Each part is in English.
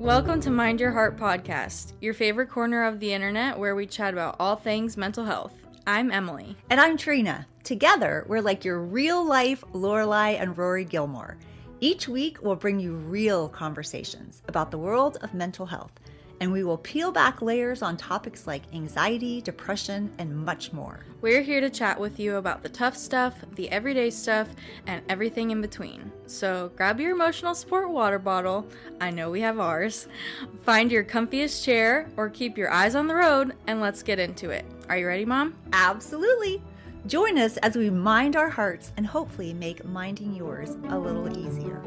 Welcome to Mind Your Heart Podcast, your favorite corner of the internet where we chat about all things mental health. I'm Emily. And I'm Trina. Together, we're like your real-life Lorelai and Rory Gilmore. Each week, we'll bring you real conversations about the world of mental health, and we will peel back layers on topics like anxiety, depression, and much more. We're here to chat with you about the tough stuff, the everyday stuff, and everything in between. So grab your emotional support water bottle, I know we have ours, find your comfiest chair, or keep your eyes on the road, and let's get into it. Are you ready, Mom? Absolutely. Join us as we mind our hearts and hopefully make minding yours a little easier.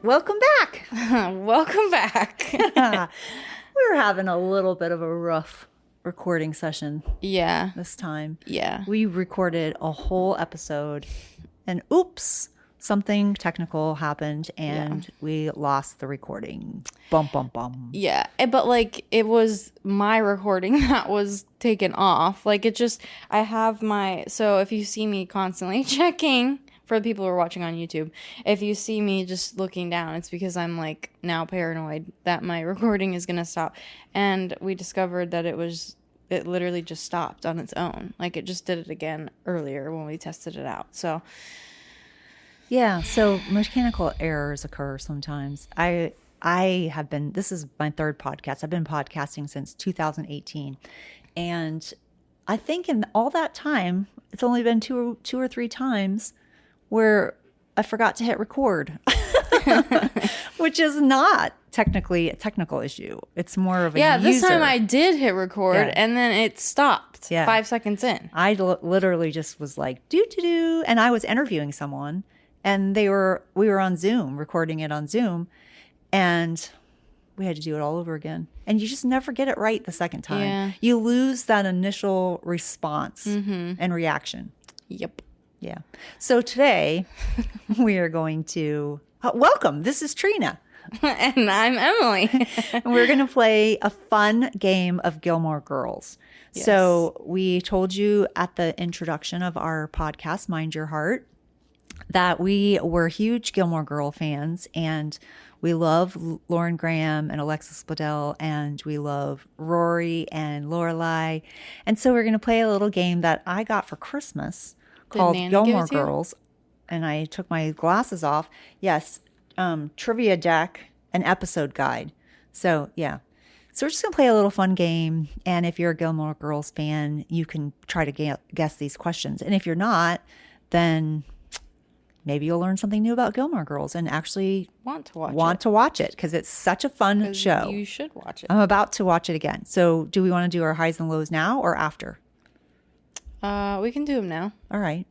Welcome back. Welcome back. We were having a little bit of a rough recording session. Yeah. This time. Yeah. We recorded a whole episode and oops, something technical happened and we lost the recording. Bum, bum, bum. Yeah. But like it was my recording that was taken off. Like it just, I have so if you see me constantly checking, for the people who are watching on YouTube, if you see me just looking down, it's because I'm like now paranoid that my recording is going to stop. And we discovered that it literally just stopped on its own. Like it just did it again earlier when we tested it out. So yeah, so mechanical errors occur sometimes. I have been, this is my third podcast. I've been podcasting since 2018. And I think in all that time, it's only been two or three times where I forgot to hit record, which is not technically a technical issue. It's more of a user. This time I did hit record and then it stopped 5 seconds in. I literally just was like, do, and I was interviewing someone and we were on Zoom, recording it on Zoom, and we had to do it all over again. And you just never get it right the second time. Yeah. You lose that initial response and reaction. Yep. Yeah. So today we are going to welcome. This is Trina. And I'm Emily. And we're going to play a fun game of Gilmore Girls. Yes. So we told you at the introduction of our podcast, Mind Your Heart, that we were huge Gilmore Girl fans and we love Lauren Graham and Alexis Bledel, and we love Rory and Lorelai. And so we're going to play a little game that I got for Christmas called Gilmore Girls, and I took my glasses off. Yes, trivia deck, an episode guide. So yeah, so we're just gonna play a little fun game, and if you're a Gilmore Girls fan, you can try to guess these questions, and if you're not, then maybe you'll learn something new about Gilmore Girls and actually want to watch it because it's such a fun show. You should watch it. I'm about to watch it again. So do we want to do our highs and lows now or after? We can do them now. All right.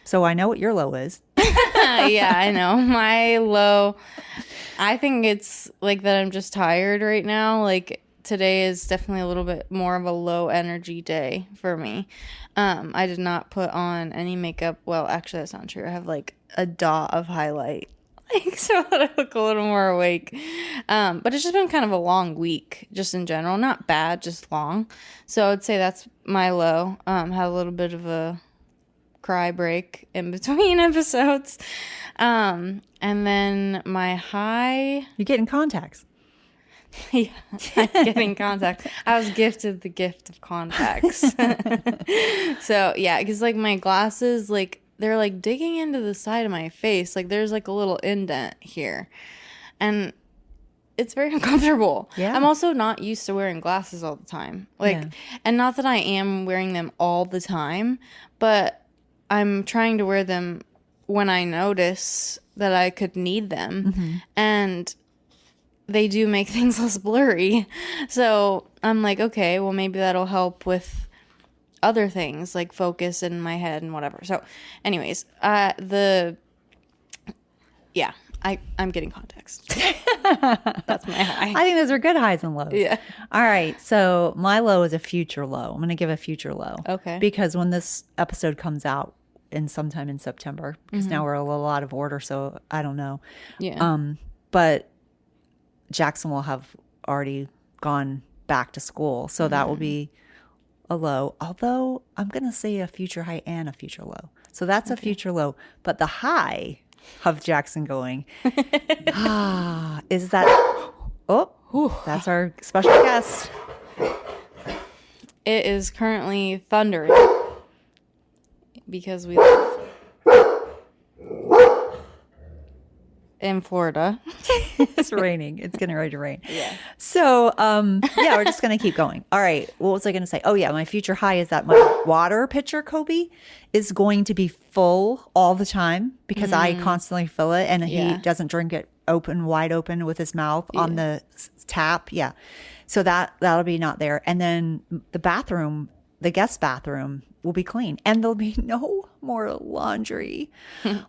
So I know what your low is. Yeah, I know. My low, I think it's like that I'm just tired right now. Like today is definitely a little bit more of a low energy day for me. I did not put on any makeup. Well, actually, that's not true. I have like a dot of highlight. Like, so that I look a little more awake. But it's just been kind of a long week, just in general. Not bad, just long. So I'd say that's my low. Had a little bit of a cry break in between episodes. And then my high... You're getting contacts. Yeah, I'm getting contacts. I was gifted the gift of contacts. So, yeah, because, like, my glasses, like... They're like digging into the side of my face. Like there's like a little indent here. And it's very uncomfortable. Yeah. I'm also not used to wearing glasses all the time. And not that I am wearing them all the time, but I'm trying to wear them when I notice that I could need them. Mm-hmm. And they do make things less blurry. So I'm like, okay, well maybe that'll help with other things like focus in my head and whatever. So anyways, I'm getting contacts. That's my high. I think those are good highs and lows. Yeah. All right. So my low is a future low. I'm going to give a future low. Okay. Because when this episode comes out sometime in September, because now we're a little out of order, so I don't know. Yeah. But Jackson will have already gone back to school. So that will be a low, although I'm going to say a future high and a future low. So that's a future low. But the high of Jackson going is that Oh, that's our special guest. It is currently thundering because we live in Florida. It's raining. It's getting ready to rain. Yeah. So, yeah, we're just going to keep going. All right. What was I going to say? Oh, yeah. My future high is that my water pitcher, Kobe, is going to be full all the time because I constantly fill it and he doesn't drink it wide open with his mouth on the tap. Yeah. So that'll be not there. And then the bathroom, the guest bathroom will be clean and there'll be no more laundry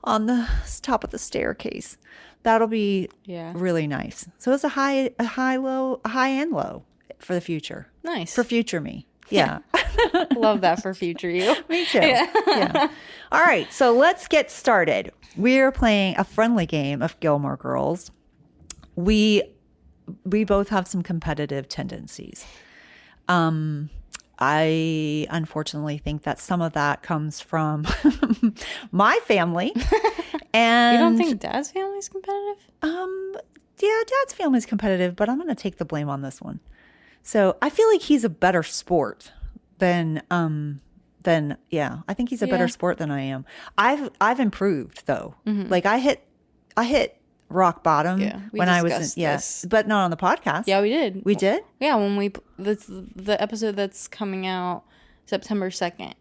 on the top of the staircase. That'll be really nice. So it's a high and low for the future. Nice. For future me. Yeah. Love that for future you. Me too. Yeah. All right. So let's get started. We're playing a friendly game of Gilmore Girls. We both have some competitive tendencies. I unfortunately think that some of that comes from my family. And you don't think Dad's family's competitive? Yeah, Dad's family's competitive, but I'm going to take the blame on this one. So I feel like he's a better sport than I think he's a better sport than I am. I've improved though. Mm-hmm. Like I hit rock bottom when I was this. But not on the podcast. Yeah, we did. We did? Yeah, when the episode that's coming out September 2nd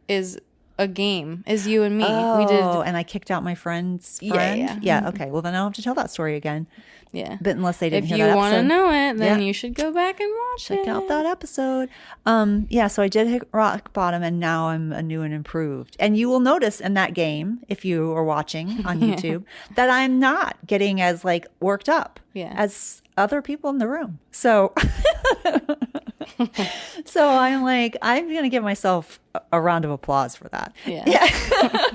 is a game. Is you and me. Oh, we did and I kicked out my friend's friend. Yeah. Okay. Well, then I don't have to tell that story again. Yeah. But unless they didn't if hear you that want to episode. know it, then you should go back and watch it. Check out that episode. Yeah, so I did hit rock bottom and now I'm a new and improved. And you will notice in that game, if you are watching on YouTube, that I'm not getting as like worked up as other people in the room. So so I'm like, I'm going to give myself a round of applause for that. Yeah.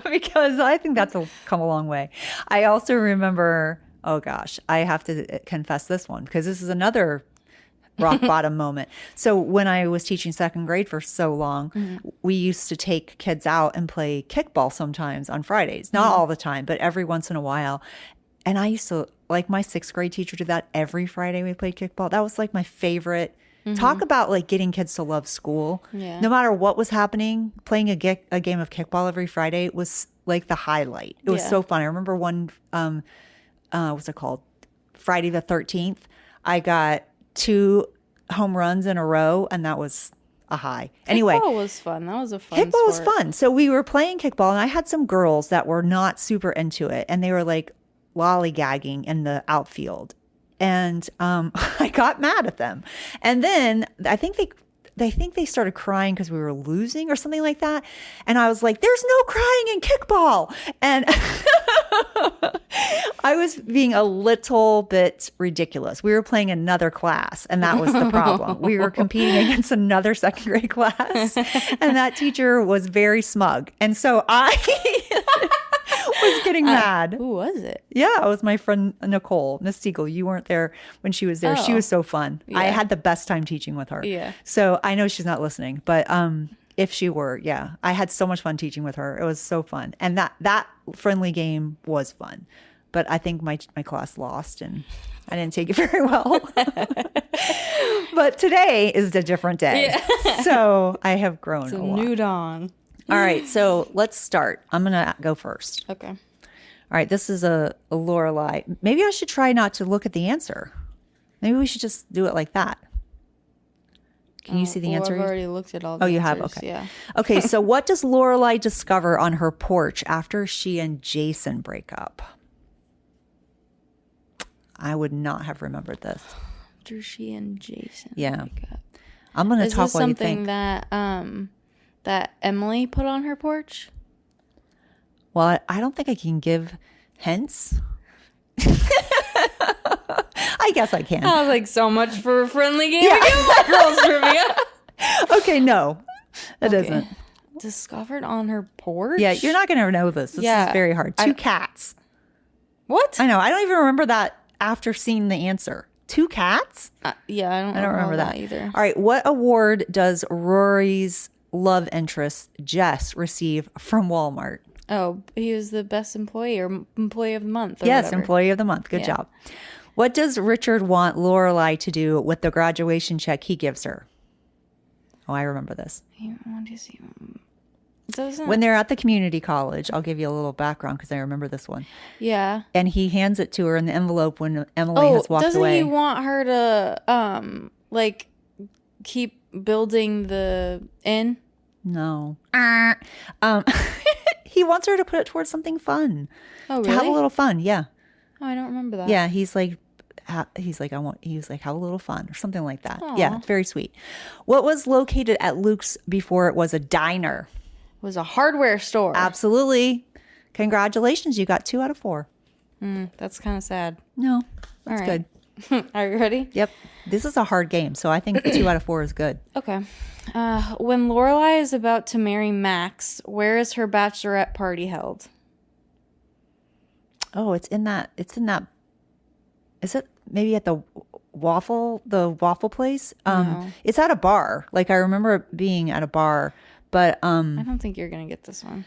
Because I think that's come a long way. I also remember, oh gosh, I have to confess this one because this is another rock bottom moment. So when I was teaching second grade for so long, we used to take kids out and play kickball sometimes on Fridays. Not all the time, but every once in a while. And I used to, like my sixth grade teacher did that every Friday we played kickball. That was like my favorite. Talk about like getting kids to love school. Yeah. No matter what was happening, playing a game of kickball every Friday was like the highlight. It was so fun. I remember one, what's it called? Friday the 13th. I got 2 home runs in a row, and that was a high. Anyway, kickball was fun. That was a fun Kickball was sport. fun. So we were playing kickball, and I had some girls that were not super into it, and they were like lollygagging in the outfield. And I got mad at them. And then I think they started crying because we were losing or something like that. And I was like, there's no crying in kickball. And I was being a little bit ridiculous. We were playing another class, and that was the problem. We were competing against another second grade class, and that teacher was very smug. And so I was getting mad. Who was it? Yeah, it was my friend Nicole, Miss Siegel. You weren't there when she was there. She was so fun. Yeah. I had the best time teaching with her. Yeah. So I know she's not listening, but if she were, I had so much fun teaching with her. It was so fun. And that friendly game was fun. But I think my class lost and I didn't take it very well. But today is a different day. Yeah. So I have grown a lot. New dawn. All right, so let's start. I'm going to go first. Okay. All right, this is a Lorelai. Maybe I should try not to look at the answer. Maybe we should just do it like that. Can you see the answer? I've already looked at all the answers. You have? Okay. Yeah. Okay, so what does Lorelai discover on her porch after she and Jason break up? I would not have remembered this. After she and Jason break up. I'm going to talk while you think. Is this something that Emily put on her porch? Well, I don't think I can give hints. I guess I can. I was like, so much for a friendly game of Gilmore Girls trivia. Okay, no, it isn't. Discovered on her porch? Yeah, you're not going to know this. This is very hard. 2 cats. What? I know. I don't even remember that after seeing the answer. 2 cats? Yeah, I don't remember that either. All right, what award does Rory's love interest, Jess, receive from Walmart? Oh, he was the best employee or employee of the month. Yes, whatever. Employee of the month. Good job. What does Richard want Lorelai to do with the graduation check he gives her? Oh, I remember this. What is he? Doesn't When they're at the community college, I'll give you a little background because I remember this one. yeah. And he hands it to her in the envelope when Emily has walked doesn't away. he want her to like keep building the inn? No. He wants her to put it towards something fun. Oh, To have a really? little fun. Yeah. Oh, I don't remember that. Yeah. He's like, have a little fun or something like that. Yeah. It's very sweet. What was located at Luke's before it was a diner? It was a hardware store. Absolutely. Congratulations. You got 2 out of 4. That's kind of sad. No, that's All right. good. Are you ready? Yep. This is a hard game. So I think 2 out of 4 is good. Okay. When Lorelai is about to marry Max, where is her bachelorette party held? Oh, it's in that, is it maybe at the waffle place? No. It's at a bar. Like I remember it being at a bar, but, I don't think you're going to get this one.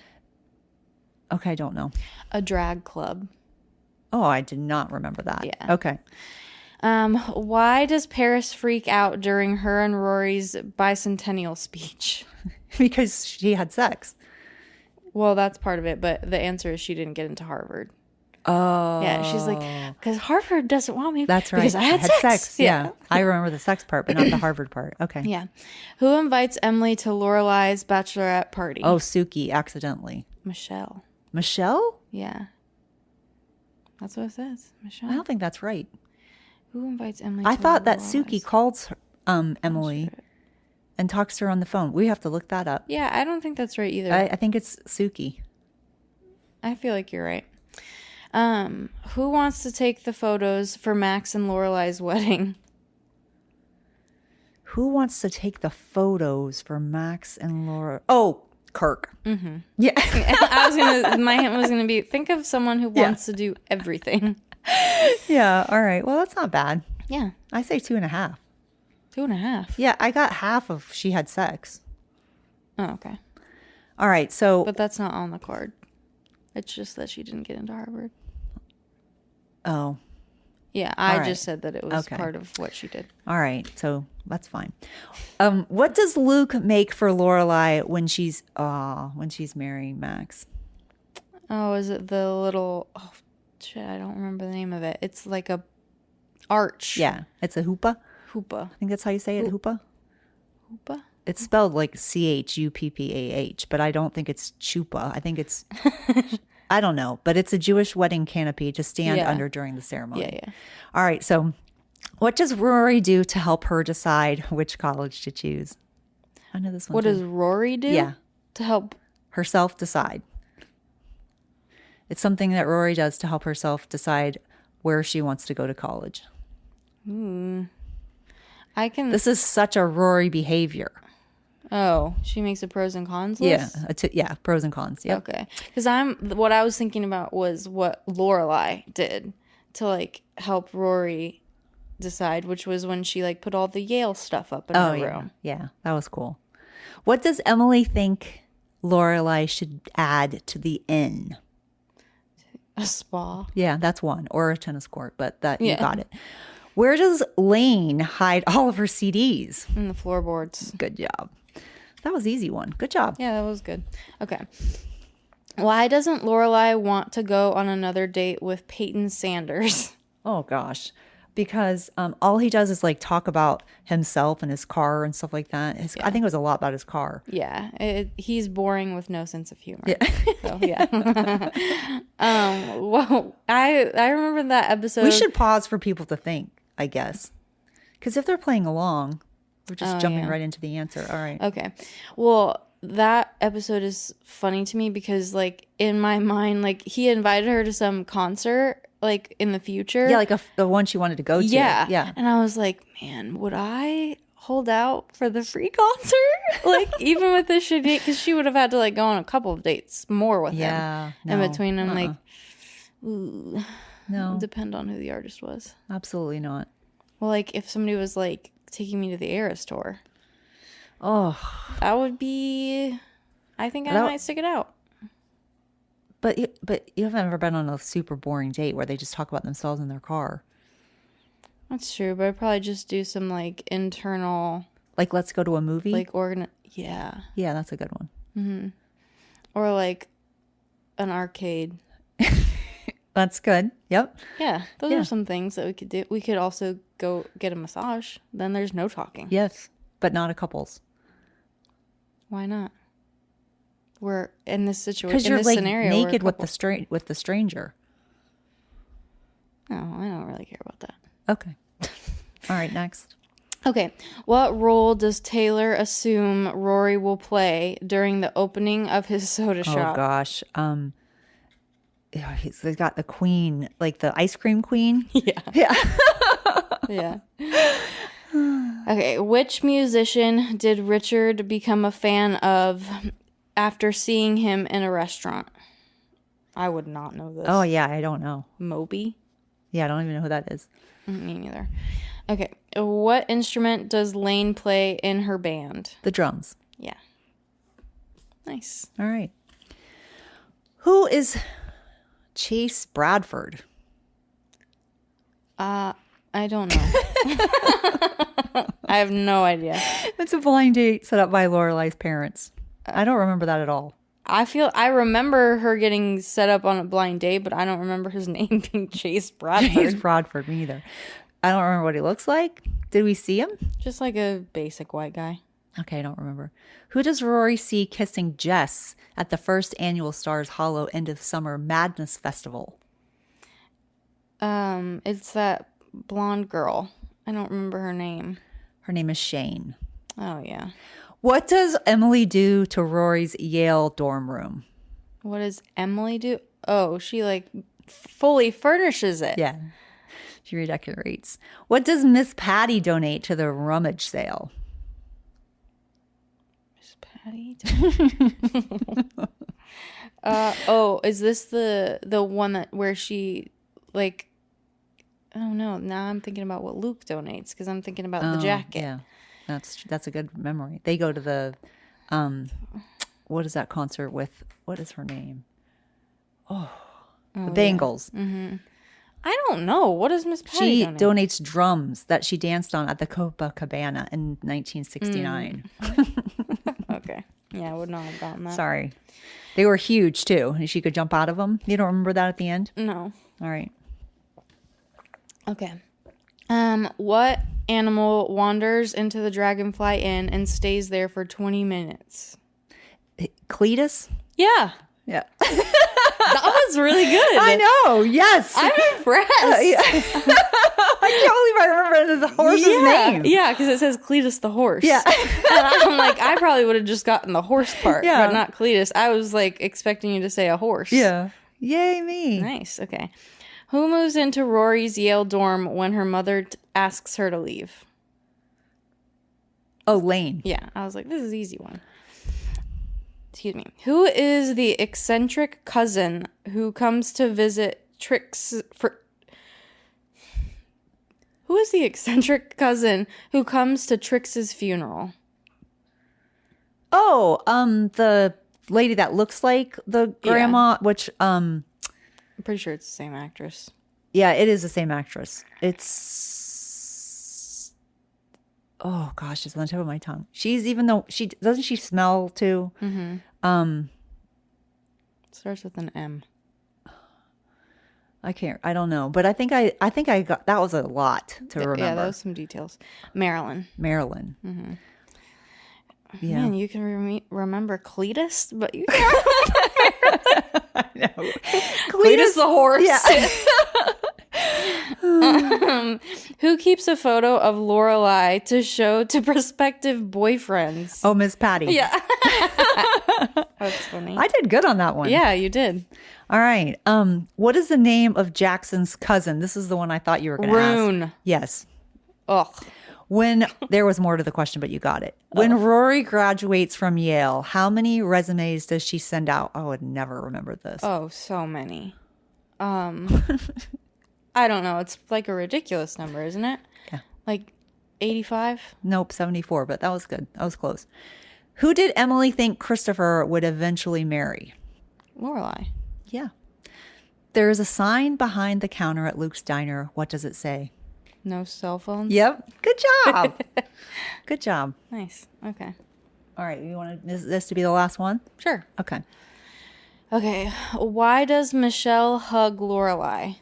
okay. I don't know. A drag club. Oh, I did not remember that. Yeah. Okay. Why does Paris freak out during her and Rory's bicentennial speech? Because she had sex. Well, that's part of it, but the answer is she didn't get into Harvard. Oh. Yeah, she's like, because Harvard doesn't want me. That's right. Because I had sex. Yeah. I remember the sex part, but not the Harvard part. Okay. Yeah. Who invites Emily to Lorelai's bachelorette party? Oh, Suki accidentally. Michelle. Michelle? Yeah. That's what it says. I Michelle. don't think that's right. Who invites Emily I to thought that Lorelai's? Suki calls her, Emily and talks to her on the phone. We have to look that up. Yeah, I don't think that's right either. I think it's Suki. I feel like you're right. Who wants to take the photos for Max and Lorelai's wedding? Who wants to take the photos for Max and Laura? Oh, Kirk. Mm-hmm. Yeah. My hint was gonna be, think of someone who wants to do everything. Yeah. All right. Well, that's not bad. Yeah. I say 2.5. 2.5. Yeah. I got half of she had sex. Oh, okay. All right. So, But that's not on the card. It's just that she didn't get into Harvard. oh, Yeah, I All right. just said that it was Okay. part of what she did. all right. So that's fine. What does Luke make for Lorelai when she's marrying Max? Oh, is it the little... Oh, shit, I don't remember the name of it. It's like a arch. Yeah. It's a hoopah. Hoopah. I think that's how you say it. Hoopah. Hoopah? It's spelled like Chuppah, but I don't think it's chupa. I think it's, I don't know, but it's a Jewish wedding canopy to stand under during the ceremony. Yeah, yeah. All right. So what does Rory do to help her decide which college to choose? I know this one. What too. does Rory do? Yeah. To help... Herself decide. It's something that Rory does to help herself decide where she wants to go to college. I can... This is such a Rory behavior. Oh, she makes a pros and cons list? Yeah. Pros and cons. Yep. Okay. Because what I was thinking about was what Lorelai did to, like, help Rory decide, which was when she, like, put all the Yale stuff up in her room. Yeah, that was cool. What does Emily think Lorelai should add to the inn? A spa. Yeah, that's one. Or a tennis court, but that you Yeah. got it. Where does Lane hide all of her CDs? In the floorboards. Good job. That was an easy one. Good job. Yeah, that was good. Okay. Why doesn't Lorelai want to go on another date with Peyton Sanders? Oh, gosh. Because all he does is like talk about himself and his car and stuff like that. I think it was a lot about his car. Yeah, he's boring with no sense of humor. Yeah. So, yeah. Well, I remember that episode. We should pause for people to think, I guess. Because if they're playing along, we're just jumping right into the answer. All right. Okay. Well, that episode is funny to me because, like, in my mind, like, he invited her to some concert, like, in the future. Yeah, like the one she wanted to go to. Yeah. Yeah. And I was like, man, would I hold out for the free concert? Like, even with this shitty date, because she would have had to, like, go on a couple of dates more with him. In between them, like, ooh. No. Depend on who the artist was. Absolutely not. Well, like, if somebody was, like, taking me to the Eras tour. Oh. That would be... I think I might stick it out. But you haven't ever been on a super boring date where they just talk about themselves in their car. That's true, but I'd probably just do some like internal, Like, let's go to a movie. like yeah, Yeah, that's a good one. or like an arcade. That's good. Yep. Yeah, those Yeah. are some things that we could do. We could also go get a massage. Then there's no talking. Yes, but not a couple's. Why not? We're in this situation. Because you're in this like scenario, naked we're a with the stranger. couple. No, I don't really care about that. Okay. All right. Next. Okay, what role does Taylor assume Rory will play during the opening of his soda shop? Oh gosh. Yeah, they've got the queen, like the ice cream queen. Yeah. Yeah. Yeah. Okay, which musician did Richard become a fan of after seeing him in a restaurant? I would not know this. Oh yeah, I don't know. Moby? Yeah, I don't even know who that is. Me neither. Okay, what instrument does Lane play in her band? The drums. Yeah. Nice. All right. Who is Chase Bradford? I don't know. I have no idea. It's a blind date set up by Lorelai's parents. I don't remember that at all. I remember her getting set up on a blind date, but I don't remember his name being Chase Bradford. Chase Bradford, me either. I don't remember what he looks like. Did we see him? Just like a basic white guy. Okay, I don't remember. Who does Rory see kissing Jess at the first annual Stars Hollow End of Summer Madness Festival? It's that blonde girl. I don't remember her name. Her name is Shane. Oh yeah. What does Emily do to Rory's Yale dorm room? What does Emily do? Oh, she like fully furnishes it. Yeah. She redecorates. What does Miss Patty donate to the rummage sale? Miss Patty. Is this the one that where she like? Oh no! Now I'm thinking about what Luke donates because I'm thinking about the jacket. Yeah, that's a good memory. They go to the, what is that concert with? What is her name? The Bangles. Yeah. Mm-hmm. I don't know. What does Miss Patty She donate? donates drums that she danced on at the Copacabana in 1969. Okay. Yeah, I would not have gotten that. Sorry. They were huge too. And she could jump out of them. You don't remember that at the end? No. All right. Okay. What animal wanders into the Dragonfly Inn and stays there for 20 minutes? Cletus? Yeah. Yeah. That was really good. I know. Yes. I'm impressed. I can't believe I remember the horse's name. Yeah, because it says Cletus the horse. Yeah. And I'm like, I probably would have just gotten the horse part, Yeah. but not Cletus. I was like expecting you to say a horse. Yeah. Yay, me. Nice. Okay. Who moves into Rory's Yale dorm when her mother asks her to leave? Oh, Lane. Yeah, I was like, this is an easy one. Excuse me. Who is the eccentric cousin who comes to visit Who is the eccentric cousin who comes to Trix's funeral? Oh, the lady that looks like the grandma, which I'm pretty sure it's the same actress. yeah, it is the same actress. It's oh gosh, it's on the tip of my tongue. She's even though doesn't she smell too? Mm-hmm. Starts with an M. I don't know, but I think I got that was a lot to remember. Yeah, that was some details. Marilyn. Mm-hmm. Yeah. Man, you can remember Cletus, but you I know. Cletus the horse. Yeah. Who keeps a photo of Lorelai to show to prospective boyfriends? Oh, Miss Patty. Yeah. That's funny. I did good on that one. Yeah, you did. All right. What is the name of Jackson's cousin? This is the one I thought you were going to ask. Rune. Yes. Ugh. When there was more to the question, but you got it. When Rory graduates from Yale, how many resumes does she send out? I would never remember this. Oh, so many. I don't know. It's like a ridiculous number, isn't it? Yeah. Like 85? Nope, 74, but that was good. That was close. Who did Emily think Christopher would eventually marry? Lorelai. Yeah. There is a sign behind the counter at Luke's diner. What does it say? No cell phones? Yep. Good job. Good job. Nice. Okay. All right. You want this to be the last one? Sure. Okay. Okay. Why does Michelle hug Lorelai?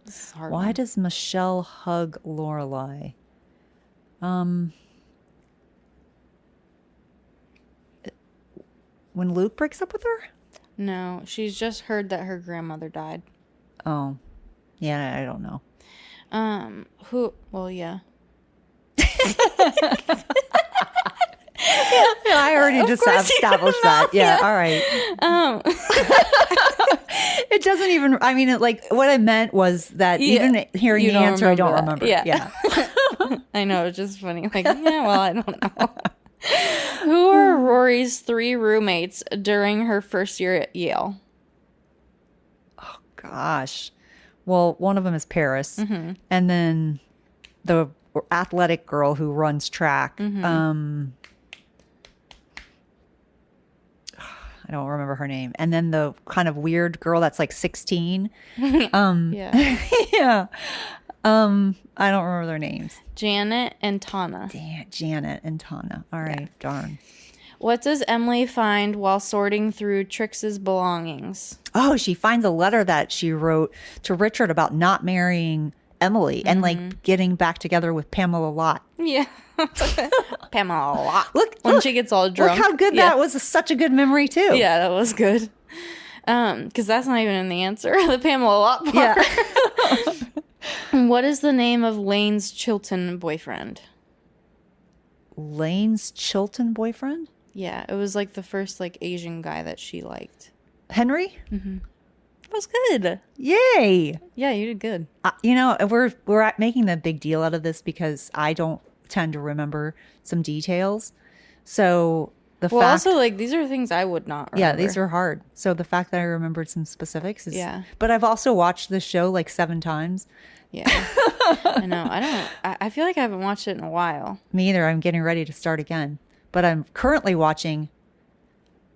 This is a hard. Why one. does Michelle hug Lorelai? When Luke breaks up with her? No, she's just heard that her grandmother died. Oh. Yeah, I don't know. Who? Well, yeah. Yeah, I already just established that. Yeah, all right. It doesn't even, I mean, what I meant was that even hearing the answer, I don't remember. Yeah. I know, it's just funny. Like, yeah, well, I don't know. Who are Rory's 3 roommates during her first year at Yale? Oh, gosh. Well, one of them is Paris. And then the athletic girl who runs track. I don't remember her name. And then the kind of weird girl that's like 16. Yeah. Yeah. I don't remember their names. Janet and Tana. Janet and Tana. All right. Darn. What does Emily find while sorting through Trix's belongings? Oh, she finds a letter that she wrote to Richard about not marrying Emily and like getting back together with Pamela Lott. Yeah. Pamela Lott. Look, when she gets all drunk. Look how good that was. Such a good memory too. Yeah, that was good. Because that's not even in the answer. The Pamela Lott part. Yeah. What is the name of Lane's Chilton boyfriend? Lane's Chilton boyfriend? Yeah, it was like the first like Asian guy that she liked. Henry? That was good. Yay. Yeah, you did good. We're making the big deal out of this because I don't tend to remember some details. So also like these are things I would not remember. Yeah, these are hard. So the fact that I remembered some specifics is But I've also watched this show like 7 times. Yeah. I know. I feel like I haven't watched it in a while. Me either. I'm getting ready to start again. But I'm currently watching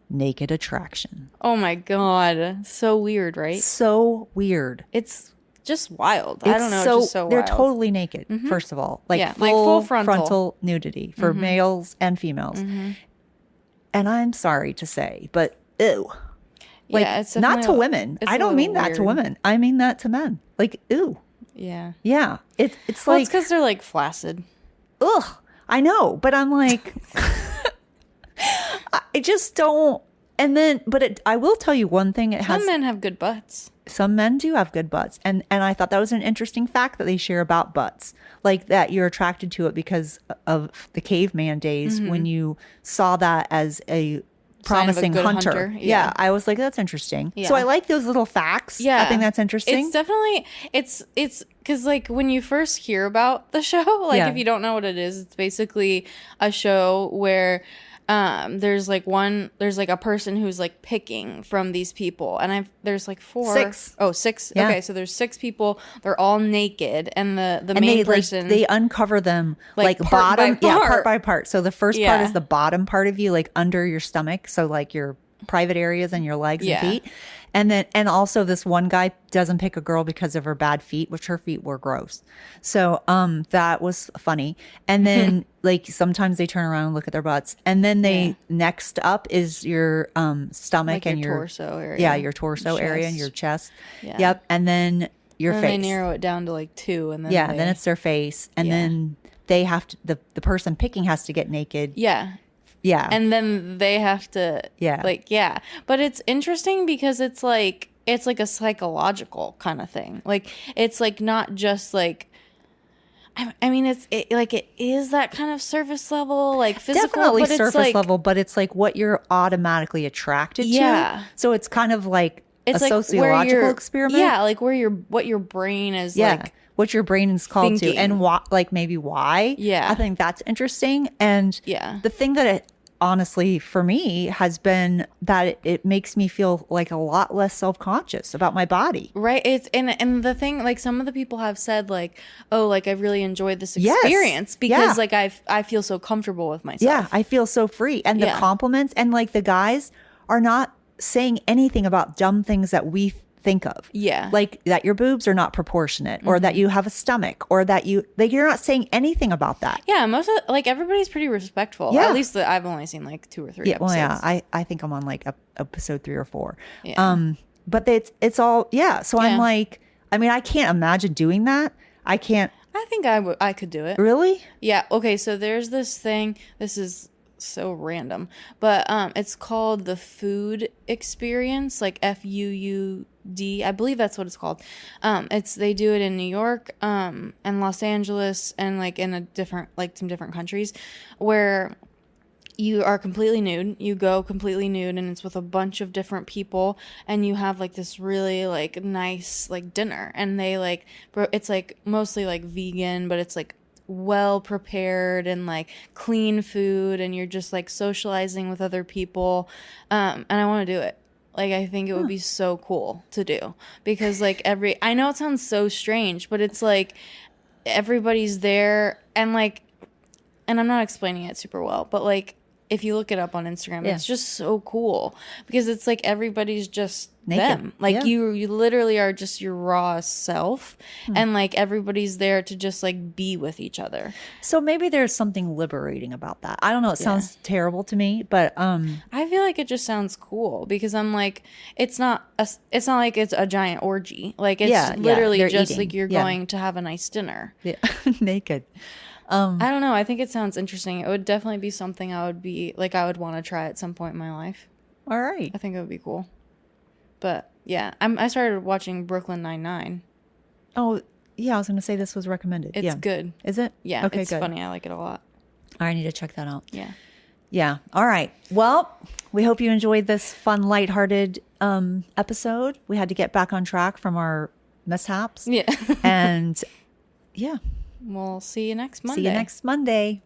Naked Attraction. Oh my God. So weird, right? So weird. It's just wild. I don't know. It's just so wild. They're totally naked, first of all. Like full frontal nudity for males and females. And I'm sorry to say, but ew. Like, it's not to women. I don't mean that to women. I mean that to men. Like, ew. Yeah. Yeah. It's like. It's because they're like flaccid. Ugh. I know. But I'm like. I just don't. And then, I will tell you one thing. Some men have good butts. Some men do have good butts. And I thought that was an interesting fact that they share about butts. Like that you're attracted to it because of the caveman days when you saw that as a promising hunter. Yeah. I was like, that's interesting. Yeah. So I like those little facts. Yeah. I think that's interesting. It's definitely, it's because like when you first hear about the show, like if you don't know what it is, it's basically a show where there's like a person who's like picking from these people, and there's like 6. Oh, 6. Yeah. Okay, so there's 6 people. They're all naked, and the main person they uncover them like part bottom, by part. part by part. So the first part is the bottom part of you, like under your stomach, so like your private areas and your legs and feet. And also this one guy doesn't pick a girl because of her bad feet, which her feet were gross. So that was funny. And then like sometimes they turn around and look at their butts. And then next up is your stomach like and your torso area. Yeah, your torso area and your chest. Yeah. Yep. And then your face. They narrow it down to like 2, and then then it's their face. And then they have to the person picking has to get naked. Yeah. Yeah. And then they have to But it's interesting because it's like a psychological kind of thing. Like it's like not just like I mean it is that kind of surface level, like physical, definitely but surface it's level, but it's like what you're automatically attracted to. So it's kind of like it's a like sociological experiment. Yeah, like what your brain is like what your brain is called to, and maybe why. Yeah. I think that's interesting. And the thing that it honestly for me has been that it makes me feel like a lot less self-conscious about my body. Right. It's and the thing, like some of the people have said like, oh, like I've really enjoyed this experience because like I feel so comfortable with myself. Yeah, I feel so free. And the compliments and like the guys are not saying anything about dumb things that we think of. Yeah. Like that your boobs are not proportionate or that you have a stomach or that you're not saying anything about that. Yeah, most of like everybody's pretty respectful. Yeah. At least I've only seen like 2 or 3 episodes. Well, yeah, I think I'm on like episode 3 or 4. Yeah. But it's all, yeah. So I'm like, I mean, I can't imagine doing that. I can't. I think I could do it. Really? Yeah. Okay. So there's this thing. This is so random, but it's called the food experience, like FUUD. I believe that's what it's called. They do it in New York, and Los Angeles, and like in some different countries, where you are completely nude. You go completely nude, and it's with a bunch of different people, and you have like this really like nice like dinner, and it's like mostly like vegan, but it's like well prepared and like clean food, and you're just like socializing with other people, and I want to do it. Like, I think it would be so cool to do, because like I know it sounds so strange, but it's like everybody's there, and I'm not explaining it super well, but like if you look it up on Instagram, it's just so cool, because it's like everybody's just naked. Them. Like you literally are just your raw self, and like everybody's there to just like be with each other. So maybe there's something liberating about that. I don't know. It sounds terrible to me, but I feel like it just sounds cool, because I'm like, it's not like it's a giant orgy. Like it's literally just eating. Like you're going to have a nice dinner. Yeah, naked. I don't know. I think it sounds interesting. It would definitely be something I would want to try at some point in my life. All right. I think it would be cool. But yeah, I started watching Brooklyn Nine-Nine. Oh, yeah. I was going to say this was recommended. It's good. Is it? Yeah. Okay, it's funny. I like it a lot. I need to check that out. Yeah. Yeah. All right. Well, we hope you enjoyed this fun, lighthearted episode. We had to get back on track from our mishaps. Yeah. And yeah. We'll see you next Monday. See you next Monday.